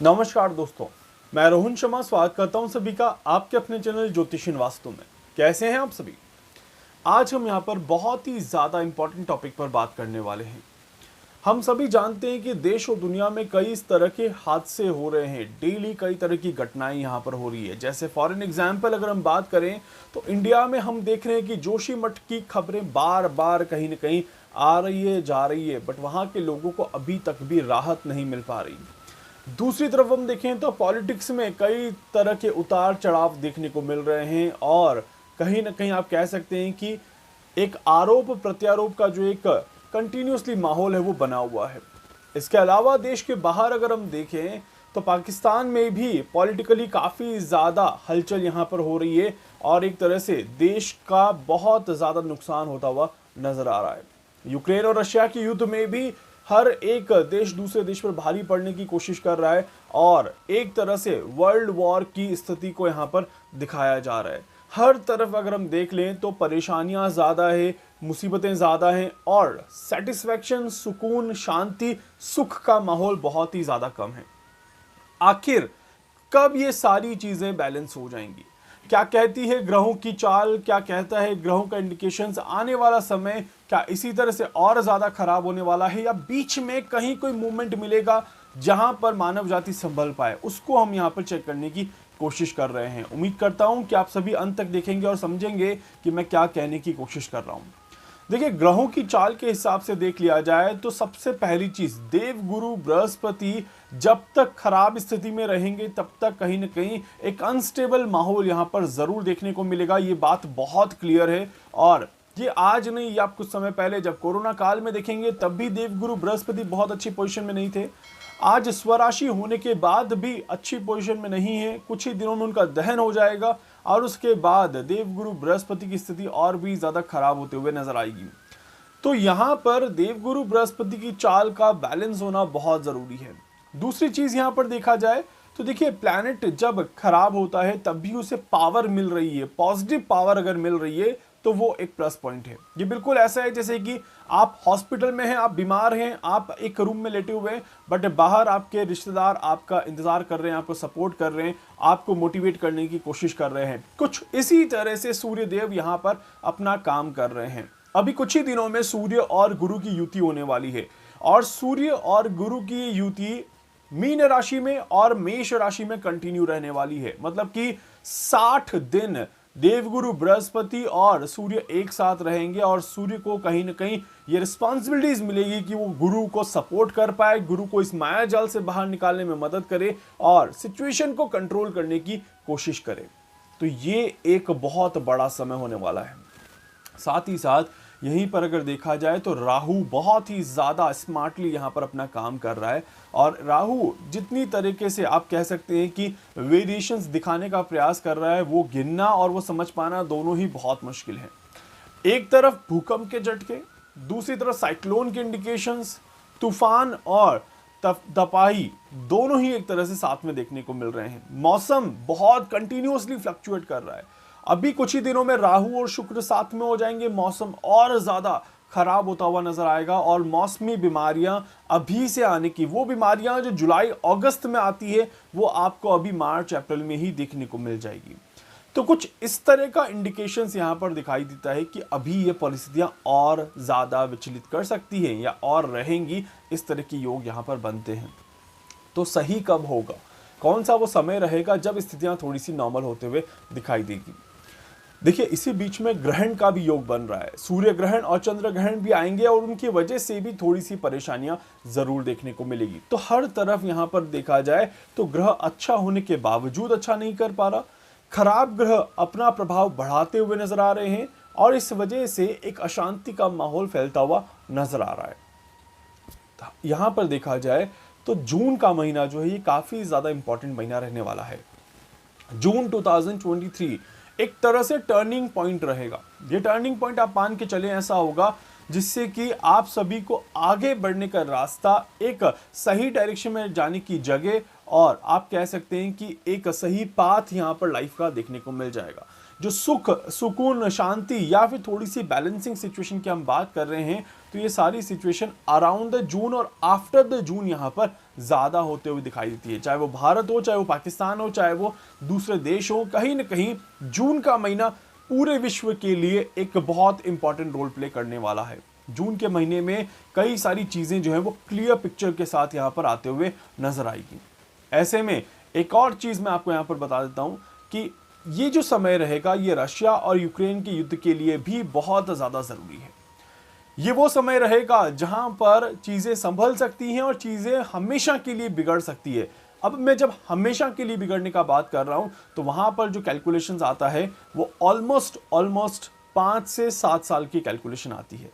नमस्कार दोस्तों, मैं रोहन शर्मा स्वागत करता हूं सभी का आपके अपने चैनल ज्योतिषीन वास्तु में। कैसे हैं आप सभी? आज हम यहां पर बहुत ही ज़्यादा इंपॉर्टेंट टॉपिक पर बात करने वाले हैं। हम सभी जानते हैं कि देश और दुनिया में कई इस तरह के हादसे हो रहे हैं। डेली कई तरह की घटनाएं यहां पर हो रही है। जैसे फॉर एन एग्जाम्पल अगर हम बात करें तो इंडिया में हम देख रहे हैं कि जोशीमठ की खबरें बार बार कहीं ना कहीं आ रही है, जा रही है, बट वहां के लोगों को अभी तक भी राहत नहीं मिल पा रही। दूसरी तरफ हम देखें तो पॉलिटिक्स में कई तरह के उतार चढ़ाव देखने को मिल रहे हैं और कहीं ना कहीं आप कह सकते हैं कि एक आरोप प्रत्यारोप का जो एक कंटिन्यूसली माहौल है वो बना हुआ है। इसके अलावा देश के बाहर अगर हम देखें तो पाकिस्तान में भी पॉलिटिकली काफ़ी ज़्यादा हलचल यहाँ पर हो रही है और एक तरह से देश का बहुत ज़्यादा नुकसान होता हुआ नज़र आ रहा है। यूक्रेन और रशिया के युद्ध में भी हर एक देश दूसरे देश पर भारी पड़ने की कोशिश कर रहा है और एक तरह से वर्ल्ड वॉर की स्थिति को यहाँ पर दिखाया जा रहा है। हर तरफ अगर हम देख लें तो परेशानियां ज़्यादा है, मुसीबतें ज़्यादा हैं और सेटिस्फैक्शन, सुकून, शांति, सुख का माहौल बहुत ही ज़्यादा कम है। आखिर कब ये सारी चीज़ें बैलेंस हो जाएंगी? क्या कहती है ग्रहों की चाल, क्या कहता है ग्रहों का इंडिकेशंस? आने वाला समय क्या इसी तरह से और ज़्यादा खराब होने वाला है या बीच में कहीं कोई मूवमेंट मिलेगा जहां पर मानव जाति संभल पाए? उसको हम यहां पर चेक करने की कोशिश कर रहे हैं। उम्मीद करता हूं कि आप सभी अंत तक देखेंगे और समझेंगे कि मैं क्या कहने की कोशिश कर रहा हूं। देखिए, ग्रहों की चाल के हिसाब से देख लिया जाए तो सबसे पहली चीज, देवगुरु बृहस्पति जब तक खराब स्थिति में रहेंगे तब तक कहीं ना कहीं एक अनस्टेबल माहौल यहां पर जरूर देखने को मिलेगा। ये बात बहुत क्लियर है और ये आज नहीं, ये आप कुछ समय पहले जब कोरोना काल में देखेंगे तब भी देवगुरु बृहस्पति बहुत अच्छी पोजीशन में नहीं थे। आज स्वराशि होने के बाद भी अच्छी पोजीशन में नहीं है। कुछ ही दिनों में उनका दहन हो जाएगा और उसके बाद देवगुरु बृहस्पति की स्थिति और भी ज्यादा खराब होते हुए नजर आएगी। तो यहाँ पर देवगुरु बृहस्पति की चाल का बैलेंस होना बहुत जरूरी है। दूसरी चीज यहाँ पर देखा जाए तो देखिए, प्लैनेट जब खराब होता है तब भी उसे पावर मिल रही है, पॉजिटिव पावर अगर मिल रही है तो वो एक प्लस पॉइंट है। ये बिल्कुल ऐसा है जैसे कि आप हॉस्पिटल में हैं, आप बीमार हैं, आप एक रूम में लेटे हुए हैं, बट बाहर आपके रिश्तेदार आपका इंतजार कर रहे हैं, आपको सपोर्ट कर रहे हैं, आपको मोटिवेट करने की कोशिश कर रहे हैं। कुछ इसी तरह से सूर्य देव यहाँ पर अपना काम कर रहे हैं। अभी कुछ ही दिनों में सूर्य और गुरु की युति होने वाली है और सूर्य और गुरु की युति मीन राशि में और मेष राशि में कंटिन्यू रहने वाली है। मतलब कि 60 दिन देवगुरु बृहस्पति और सूर्य एक साथ रहेंगे और सूर्य को कहीं ना कहीं ये रिस्पॉन्सिबिलिटीज मिलेगी कि वो गुरु को सपोर्ट कर पाए, गुरु को इस माया जाल से बाहर निकालने में मदद करे और सिचुएशन को कंट्रोल करने की कोशिश करे। तो ये एक बहुत बड़ा समय होने वाला है। साथ ही साथ यहीं पर अगर देखा जाए तो राहु बहुत ही ज़्यादा स्मार्टली यहाँ पर अपना काम कर रहा है और राहु जितनी तरीके से आप कह सकते हैं कि वेरिएशंस दिखाने का प्रयास कर रहा है, वो गिनना और वो समझ पाना दोनों ही बहुत मुश्किल है। एक तरफ भूकंप के झटके, दूसरी तरफ साइक्लोन के इंडिकेशंस, तूफान और तबाही दोनों ही एक तरह से साथ में देखने को मिल रहे हैं। मौसम बहुत कंटिन्यूसली फ्लक्चुएट कर रहा है। अभी कुछ ही दिनों में राहु और शुक्र साथ में हो जाएंगे, मौसम और ज्यादा खराब होता हुआ नजर आएगा और मौसमी बीमारियां अभी से आने की, वो बीमारियां जो जुलाई अगस्त में आती है वो आपको अभी मार्च अप्रैल में ही देखने को मिल जाएगी। तो कुछ इस तरह का इंडिकेशंस यहां पर दिखाई देता है कि अभी ये परिस्थितियां और ज्यादा विचलित कर सकती हैं या और रहेंगी। इस तरह के योग यहां पर बनते हैं। तो सही कब होगा, कौन सा वो समय रहेगा जब स्थितियां थोड़ी सी नॉर्मल होते हुए दिखाई देगी? देखिए, इसी बीच में ग्रहण का भी योग बन रहा है। सूर्य ग्रहण और चंद्र ग्रहण भी आएंगे और उनकी वजह से भी थोड़ी सी परेशानियां जरूर देखने को मिलेगी। तो हर तरफ यहां पर देखा जाए तो ग्रह अच्छा होने के बावजूद अच्छा नहीं कर पा रहा। खराब ग्रह अपना प्रभाव बढ़ाते हुए नजर आ रहे हैं और इस वजह से एक अशांति का माहौल फैलता हुआ नजर आ रहा है। यहां पर देखा जाए तो जून का महीना जो है ये काफी ज्यादा इंपॉर्टेंट महीना रहने वाला है। जून 2023 एक तरह से टर्निंग पॉइंट रहेगा। ये टर्निंग पॉइंट आप मान के चले ऐसा होगा जिससे कि आप सभी को आगे बढ़ने का रास्ता, एक सही डायरेक्शन में जाने की जगह और आप कह सकते हैं कि एक सही पाथ यहां पर लाइफ का देखने को मिल जाएगा। जो सुख सुकून शांति या फिर थोड़ी सी बैलेंसिंग सिचुएशन की हम बात कर रहे हैं, तो ये सारी सिचुएशन अराउंड द जून और आफ्टर द जून यहाँ पर ज़्यादा होते हुए दिखाई देती है। चाहे वो भारत हो, चाहे वो पाकिस्तान हो, चाहे वो दूसरे देश हो, कहीं ना कहीं जून का महीना पूरे विश्व के लिए एक बहुत इंपॉर्टेंट रोल प्ले करने वाला है। जून के महीने में कई सारी चीज़ें जो है वो क्लियर पिक्चर के साथ यहाँ पर आते हुए नजर आएगी। ऐसे में एक और चीज़ मैं आपको यहाँ पर बता देता हूँ कि ये जो समय रहेगा ये रशिया और यूक्रेन के युद्ध के लिए भी बहुत ज़्यादा ज़रूरी है। ये वो समय रहेगा जहां पर चीज़ें संभल सकती हैं और चीज़ें हमेशा के लिए बिगड़ सकती है। अब मैं जब हमेशा के लिए बिगड़ने का बात कर रहा हूं तो वहां पर जो कैलकुलेशंस आता है वो ऑलमोस्ट 5 से 7 साल की कैलकुलेशन आती है।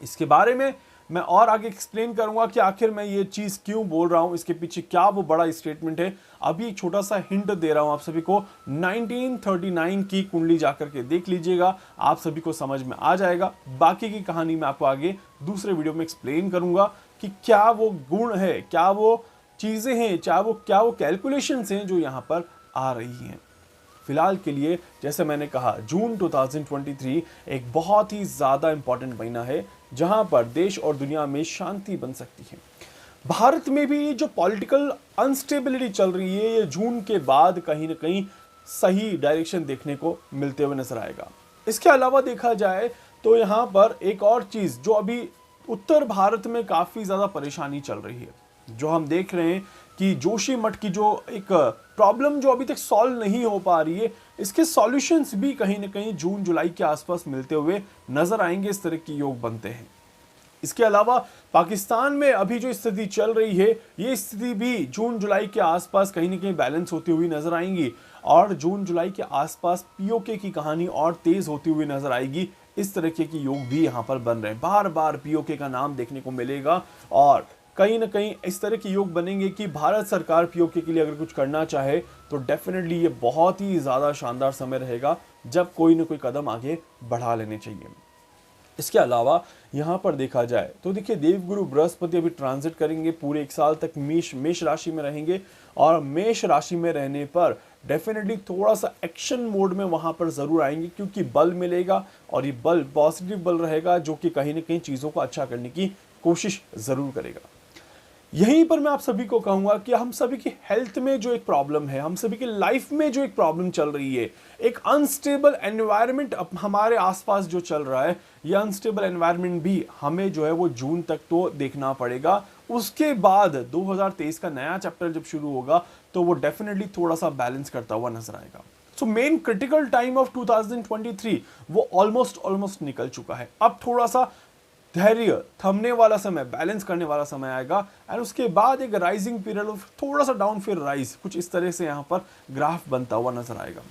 इसके बारे में मैं और आगे एक्सप्लेन करूंगा कि आखिर मैं ये चीज़ क्यों बोल रहा हूं, इसके पीछे क्या वो बड़ा स्टेटमेंट है। अभी एक छोटा सा हिंट दे रहा हूं आप सभी को, 1939 की कुंडली जाकर के देख लीजिएगा, आप सभी को समझ में आ जाएगा। बाकी की कहानी मैं आपको आगे दूसरे वीडियो में एक्सप्लेन करूंगा कि क्या वो गुण है, क्या वो चीज़ें हैं, क्या वो कैलकुलेशंस हैं जो यहाँ पर आ रही हैं। फिलहाल के लिए जैसे मैंने कहा, जून 2023 एक बहुत ही ज़्यादा इंपॉर्टेंट महीना है जहां पर देश और दुनिया में शांति बन सकती है। भारत में भी जो पॉलिटिकल अनस्टेबिलिटी चल रही है ये जून के बाद कहीं ना कहीं सही डायरेक्शन देखने को मिलते हुए नजर आएगा। इसके अलावा देखा जाए तो यहाँ पर एक और चीज़ जो अभी उत्तर भारत में काफ़ी ज़्यादा परेशानी चल रही है, जो हम देख रहे हैं कि जोशीमठ की जो एक प्रॉब्लम जो अभी तक सॉल्व नहीं हो पा रही है, इसके सॉल्यूशंस भी कहीं ना कहीं जून जुलाई के आसपास मिलते हुए नजर आएंगे। इस तरह के योग बनते हैं। इसके अलावा पाकिस्तान में अभी जो स्थिति चल रही है ये स्थिति भी जून जुलाई के आसपास कहीं ना कहीं बैलेंस होती हुई नजर आएंगी और जून जुलाई के आसपास पीओके की कहानी और तेज होती हुई नजर आएगी। इस तरह के योग भी यहाँ पर बन रहे हैं, बार बार पीओके का नाम देखने को मिलेगा और कहीं ना कहीं इस तरह के योग बनेंगे कि भारत सरकार पीओके के लिए अगर कुछ करना चाहे तो डेफिनेटली ये बहुत ही ज़्यादा शानदार समय रहेगा जब कोई ना कोई कदम आगे बढ़ा लेने चाहिए। इसके अलावा यहाँ पर देखा जाए तो देखिए, देवगुरु बृहस्पति अभी ट्रांजिट करेंगे, पूरे 1 साल तक मेष राशि में रहेंगे और मेष राशि में रहने पर डेफिनेटली थोड़ा सा एक्शन मोड में वहाँ पर ज़रूर आएंगे क्योंकि बल मिलेगा और ये बल पॉजिटिव बल रहेगा जो कि कहीं ना कहीं चीज़ों को अच्छा करने की कोशिश ज़रूर करेगा। यहीं पर मैं आप सभी को कहूंगा कि हम सभी की हेल्थ में जो एक प्रॉब्लम है, हम सभी की लाइफ में जो एक प्रॉब्लम चल रही है, एक अनस्टेबल एनवायरनमेंट हमारे आसपास जो चल रहा है, ये अनस्टेबल एनवायरनमेंट भी हमें जो है वो जून तक तो देखना पड़ेगा। उसके बाद 2023 का नया चैप्टर जब शुरू होगा तो वो डेफिनेटली थोड़ा सा बैलेंस करता हुआ नजर आएगा। So main critical time of 2023 वो ऑलमोस्ट निकल चुका है। अब थोड़ा सा धैर्य थमने वाला समय, बैलेंस करने वाला समय आएगा एंड उसके बाद एक राइजिंग पीरियड ऑफ थोड़ा सा डाउन फिर राइज, कुछ इस तरह से यहाँ पर ग्राफ बनता हुआ नजर आएगा।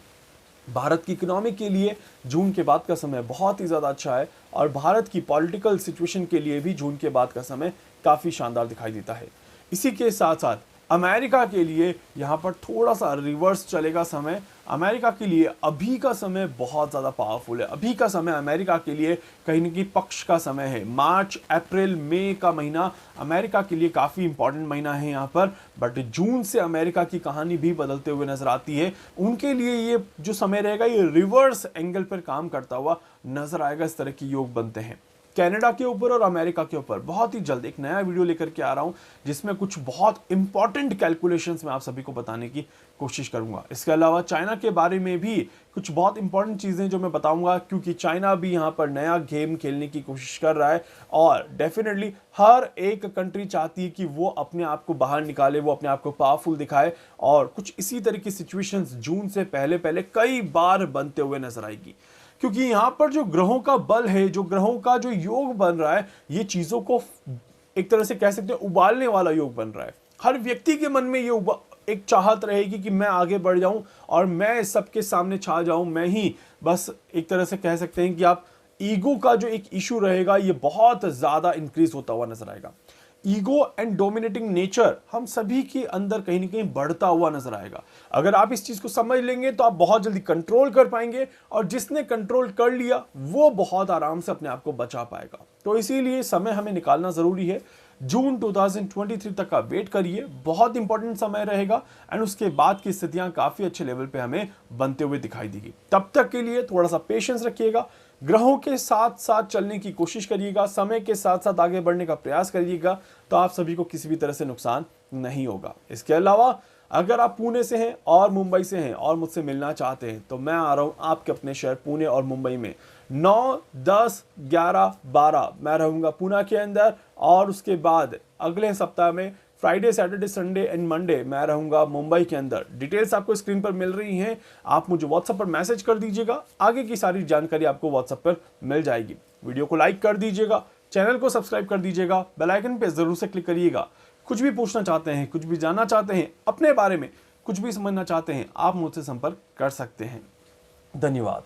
भारत की इकोनॉमी के लिए जून के बाद का समय बहुत ही ज़्यादा अच्छा है और भारत की पॉलिटिकल सिचुएशन के लिए भी जून के बाद का समय काफ़ी शानदार दिखाई देता है। इसी के साथ साथ अमेरिका के लिए यहाँ पर थोड़ा सा रिवर्स चलेगा समय। अमेरिका के लिए अभी का समय बहुत ज़्यादा पावरफुल है। अभी का समय अमेरिका के लिए कहीं न कहीं पक्ष का समय है। मार्च अप्रैल मई का महीना अमेरिका के लिए काफ़ी इंपॉर्टेंट महीना है यहाँ पर, बट जून से अमेरिका की कहानी भी बदलते हुए नजर आती है। उनके लिए ये जो समय रहेगा ये रिवर्स एंगल पर काम करता हुआ नजर आएगा। इस तरह के योग बनते हैं। कनाडा के ऊपर और अमेरिका के ऊपर बहुत ही जल्द एक नया वीडियो लेकर के आ रहा हूं जिसमें कुछ बहुत इंपॉर्टेंट कैलकुलेशंस मैं आप सभी को बताने की कोशिश करूंगा। इसके अलावा चाइना के बारे में भी कुछ बहुत इंपॉर्टेंट चीज़ें जो मैं बताऊंगा क्योंकि चाइना भी यहाँ पर नया गेम खेलने की कोशिश कर रहा है और डेफिनेटली हर एक कंट्री चाहती है कि वो अपने आप को बाहर निकाले, वो अपने आप को पावरफुल दिखाए और कुछ इसी तरह की सिचुएशंस जून से पहले कई बार बनते हुए नजर आएगी क्योंकि यहाँ पर जो ग्रहों का बल है, जो ग्रहों का जो योग बन रहा है, ये चीज़ों को एक तरह से कह सकते हैं उबालने वाला योग बन रहा है। हर व्यक्ति के मन में ये एक चाहत रहेगी कि मैं आगे बढ़ जाऊं और मैं सबके सामने छा जाऊं, मैं ही बस एक तरह से कह सकते हैं कि आप ईगो का जो एक इशू रहेगा ये बहुत ज़्यादा इंक्रीज होता हुआ नजर आएगा। ईगो एंड डोमिनेटिंग नेचर हम सभी के अंदर कहीं ना कहीं बढ़ता हुआ नजर आएगा। अगर आप इस चीज को समझ लेंगे तो आप बहुत जल्दी कंट्रोल कर पाएंगे, और जिसने कंट्रोल कर लिया वो बहुत आराम से अपने आप को बचा पाएगा। तो इसीलिए समय हमें निकालना जरूरी है। जून 2023 तक का वेट करिए, बहुत इंपॉर्टेंट समय रहेगा, एंड उसके बाद की स्थितियां काफी अच्छे लेवल पे हमें बनते हुए दिखाई देगी। तब तक के लिए थोड़ा सा पेशेंस रखिएगा, ग्रहों के साथ साथ चलने की कोशिश करिएगा, समय के साथ साथ आगे बढ़ने का प्रयास करिएगा, तो आप सभी को किसी भी तरह से नुकसान नहीं होगा। इसके अलावा अगर आप पुणे से हैं और मुंबई से हैं और मुझसे मिलना चाहते हैं तो मैं आ रहा हूं आपके अपने शहर पुणे और मुंबई में 9, 10, 11, 12 मैं रहूंगा पुणे के अंदर, और उसके बाद अगले सप्ताह में Friday, Saturday, Sunday and Monday मैं रहूंगा मुंबई के अंदर। डिटेल्स आपको स्क्रीन पर मिल रही हैं, आप मुझे व्हाट्सएप पर मैसेज कर दीजिएगा, आगे की सारी जानकारी आपको व्हाट्सएप पर मिल जाएगी। वीडियो को लाइक कर दीजिएगा, चैनल को सब्सक्राइब कर दीजिएगा, बेल आइकन पे जरूर से क्लिक करिएगा। कुछ भी पूछना चाहते हैं, कुछ भी जानना चाहते हैं, अपने बारे में कुछ भी समझना चाहते हैं, आप मुझसे संपर्क कर सकते हैं। धन्यवाद।